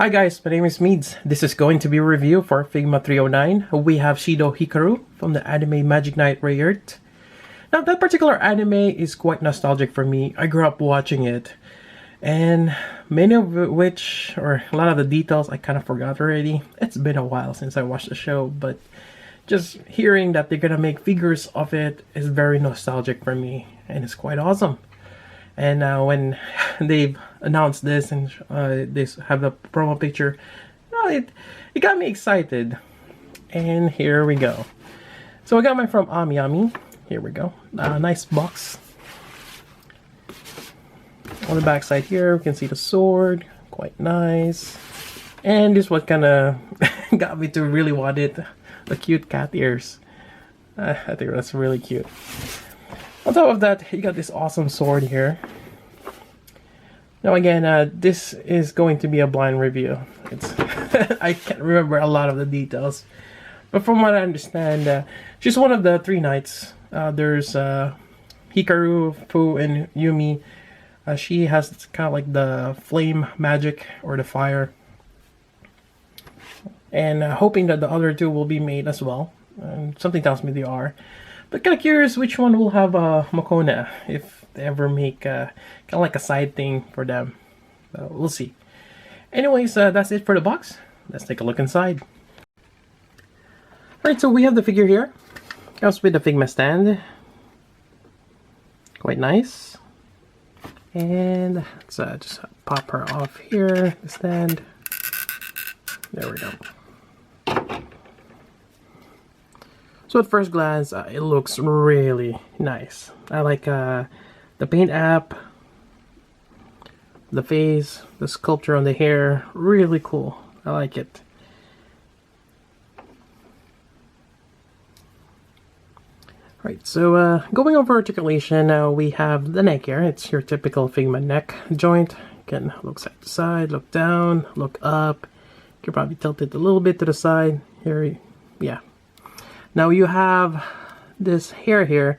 Hi guys, my name is Meads. This is going to be a review for Figma 309. We have Shidou Hikaru from the anime Magic Knight Rayearth. Now that particular anime is quite nostalgic for me. I grew up watching it, and many of which, or a lot of the details, I kind of forgot already. It's been a while since I watched the show, but just hearing that they're gonna make figures of it is very nostalgic for me, and it's quite awesome. And when they've announced this and they have the promo picture, it got me excited. And here we go. So I got mine from Amiami. Here we go. Nice box. On the back side here, we can see the sword. Quite nice. And this is what kind of got me to really want it. The cute cat ears. I think that's really cute. On top of that, you got this awesome sword here. Now again, this is going to be a blind review. It's I can't remember a lot of the details, but from what I understand, she's one of the three knights. There's Hikaru, Fu, and Yumi. She has kind of like the flame magic or the fire, and hoping that the other two will be made as well. Something tells me they are. But kind of curious which one will have Mokona, if they ever make kind of like a side thing for them. We'll see. Anyways, that's it for the box. Let's take a look inside. Alright, so we have the figure here. Comes with the Figma stand. Quite nice. And let's just pop her off here, the stand. There we go. So at first glance, it looks really nice. I like the paint app, the face, the sculpture on the hair, really cool. I like it. Right, so going over articulation, now we have the neck here. It's your typical Figma neck joint. Again, look side to side, look down, look up. You can probably tilt it a little bit to the side. Here, yeah. Now you have this hair here.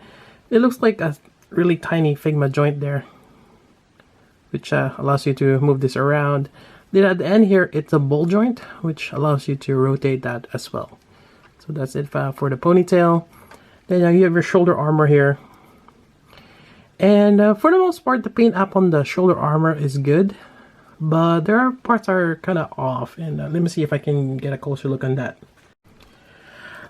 It looks like a really tiny Figma joint there, which allows you to move this around. Then at the end here, it's a ball joint, which allows you to rotate that as well. So that's it for the ponytail. Then you have your shoulder armor here. And for the most part, the paint app on the shoulder armor is good, but there are parts that are kind of off. And let me see if I can get a closer look on that.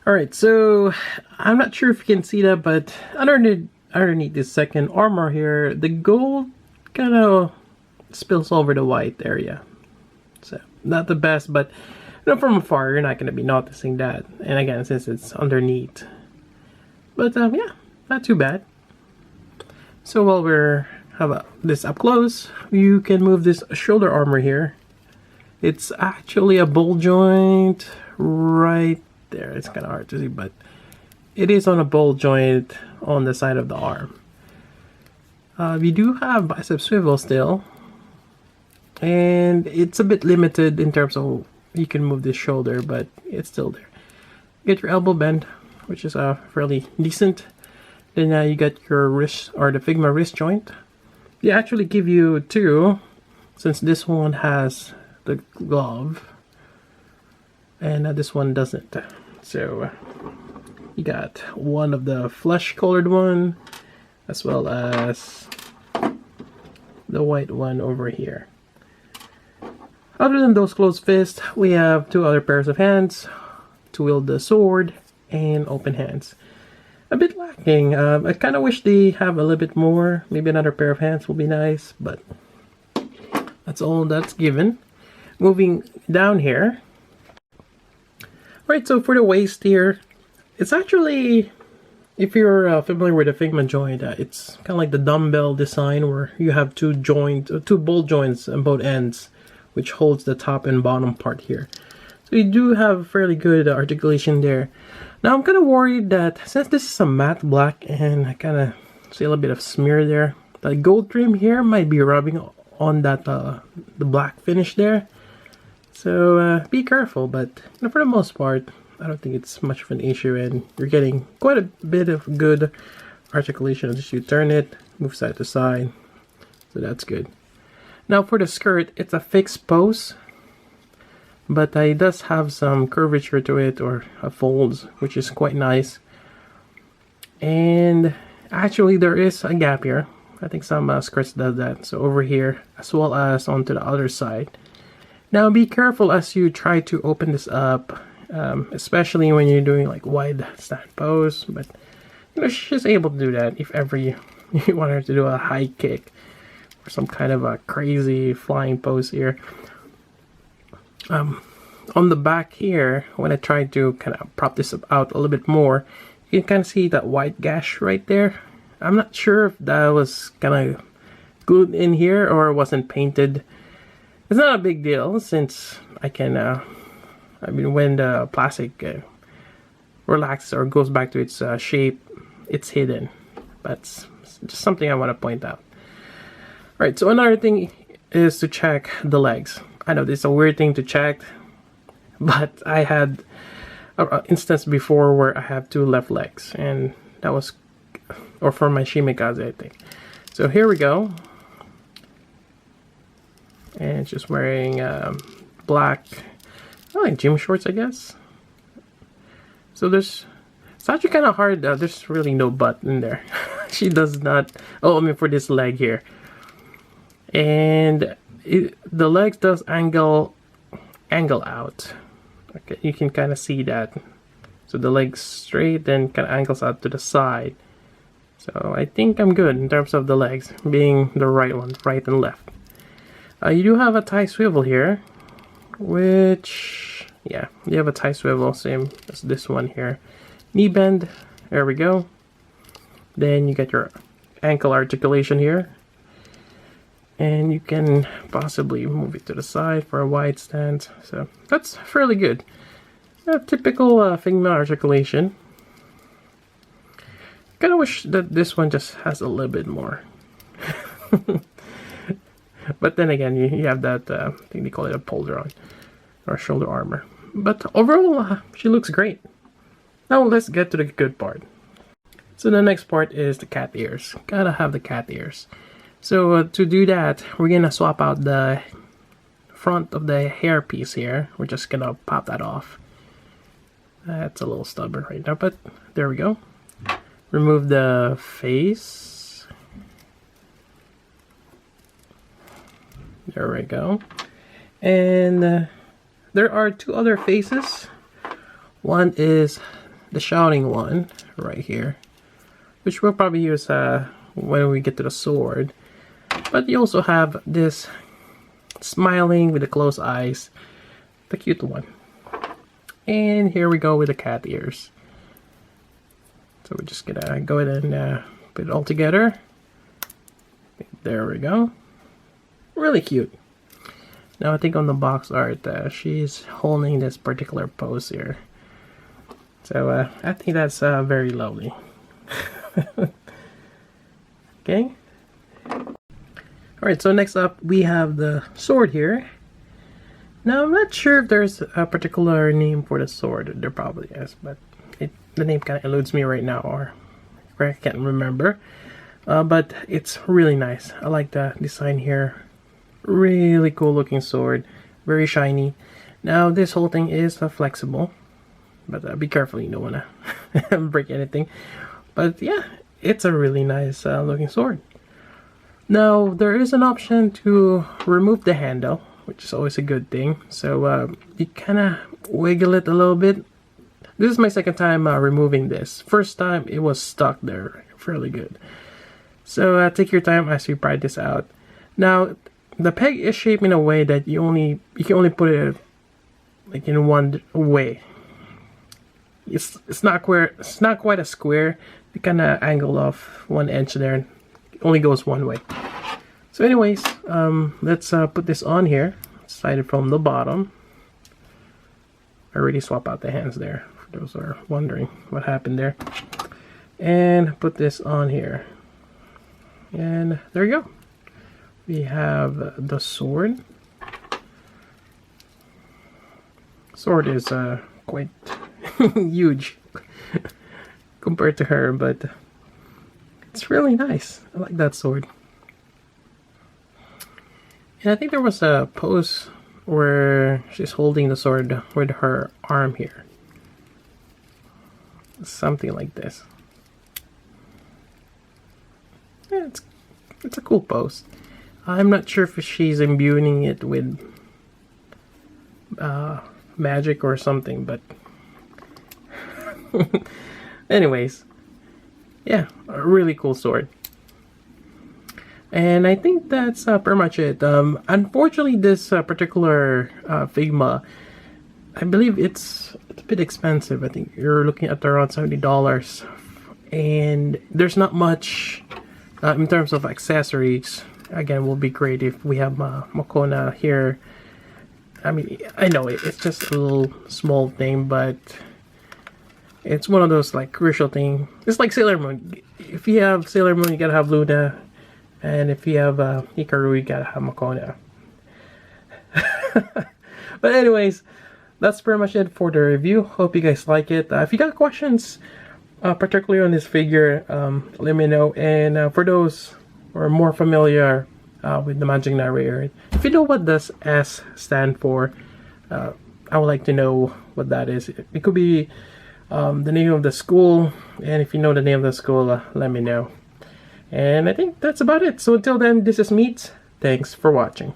Alright, so I'm not sure if you can see that, but underneath this second armor here, the gold kind of spills over the white area. So, not the best, but you know, from afar, you're not going to be noticing that. And again, since it's underneath. But yeah, not too bad. So while we're have this up close, you can move this shoulder armor here. It's actually a ball joint right there. It's kind of hard to see, but it is on a ball joint on the side of the arm. We do have bicep swivel still, and it's a bit limited in terms of you can move this shoulder, but it's still there. Get your elbow bend, which is fairly decent. Then you get your wrist, or the Figma wrist joint. They actually give you two, since this one has the glove and this one doesn't. So you got one of the flesh colored one as well as the white one over here. Other than those closed fists, we have two other pairs of hands to wield the sword and open hands. A bit lacking. I kind of wish they have a little bit more. Maybe another pair of hands will be nice, but that's all that's given. Moving down here. Right, so for the waist here, it's actually, if you're familiar with the Figma joint, it's kind of like the dumbbell design where you have two ball joints on both ends, which holds the top and bottom part here. So you do have fairly good articulation there. Now I'm kind of worried that since this is a matte black and I kind of see a little bit of smear there, the gold trim here might be rubbing on that the black finish there. So be careful, but for the most part, I don't think it's much of an issue, and you're getting quite a bit of good articulation as you turn it, move side to side. So that's good. Now for the skirt, it's a fixed pose. but it does have some curvature to it, or folds, which is quite nice. And actually there is a gap here. I think some skirts does that. So over here as well as onto the other side. Now be careful as you try to open this up, especially when you're doing like wide stand pose. But you know, she's able to do that if ever you want her to do a high kick or some kind of a crazy flying pose here. On the back here, when I tried to kind of prop this out a little bit more, you can kind of see that white gash right there. I'm not sure if that was kind of glued in here or wasn't painted. It's not a big deal since I can, I mean, when the plastic relaxes or goes back to its shape, it's hidden. But it's just something I want to point out. Alright, so another thing is to check the legs. I know this is a weird thing to check, but I had an instance before where I have 2 left legs, and that was, or for my Shimikaze, I think. So here we go. And just wearing black, like gym shorts, I guess. So it's actually kind of hard. There's really no butt in there. She does not. Oh, I mean for this leg here. And the legs does angle out. Okay, you can kind of see that. So the leg's straight, then kind of angles out to the side. So I think I'm good in terms of the legs being the right one, right and left. You do have a tie swivel here, which, yeah, you have a tie swivel, same as this one here. Knee bend, there we go. Then you get your ankle articulation here. And you can possibly move it to the side for a wide stance. So that's fairly good. Typical Figma articulation. Kind of wish that this one just has a little bit more. But then again, you have that, I think they call it a pauldron or shoulder armor. But overall, she looks great. Now let's get to the good part. So the next part is the cat ears. Gotta have the cat ears. So to do that, we're gonna swap out the front of the hair piece here. We're just gonna pop that off. That's a little stubborn right now, but there we go. Remove the face. There we go. And there are 2 other faces. One is the shouting one right here, which we'll probably use when we get to the sword. But you also have this smiling with the closed eyes, the cute one. And here we go with the cat ears. So we're just gonna go ahead and put it all together. There we go. Really cute. Now I think on the box art, she's holding this particular pose here. So I think that's very lovely. Okay. Alright, so next up we have the sword here. Now I'm not sure if there's a particular name for the sword. There probably is, but the name kind of eludes me right now, or I can't remember. But it's really nice. I like the design here. Really cool looking sword. Very shiny. Now this whole thing is flexible. But be careful, you don't want to break anything. But yeah, it's a really nice looking sword. Now there is an option to remove the handle, which is always a good thing. So you kind of wiggle it a little bit. This is my second time removing this. First time it was stuck there fairly good. So take your time as you pry this out. Now the peg is shaped in a way that you can only put it like in one way. It's not quite a square. You kind of angle off one edge there. It only goes one way. So anyways, let's put this on here. Started from the bottom. I already swapped out the hands there, for those who are wondering what happened there. And put this on here. And there you go. We have the sword. Sword is quite huge compared to her, but it's really nice. I like that sword. And I think there was a pose where she's holding the sword with her arm here. Something like this. Yeah, it's a cool pose. I'm not sure if she's imbuing it with magic or something, but anyways, yeah, a really cool sword. And I think that's pretty much it. Unfortunately, this particular Figma, I believe it's a bit expensive. I think you're looking at around $70, and there's not much in terms of accessories. Again, will be great if we have Mokona here. I mean, I know it's just a little small thing, but it's one of those like crucial things. It's like Sailor Moon. If you have Sailor Moon, you gotta have Luna, and if you have Hikaru, you gotta have Mokona. But anyways, that's pretty much it for the review. Hope you guys like it. If you got questions, particularly on this figure, let me know. And for those who are more familiar with the Magic Knight Rayearth, if you know what does S stand for, I would like to know what that is. It could be the name of the school, and if you know the name of the school, let me know. And I think that's about it. So until then, this is Meats. Thanks for watching.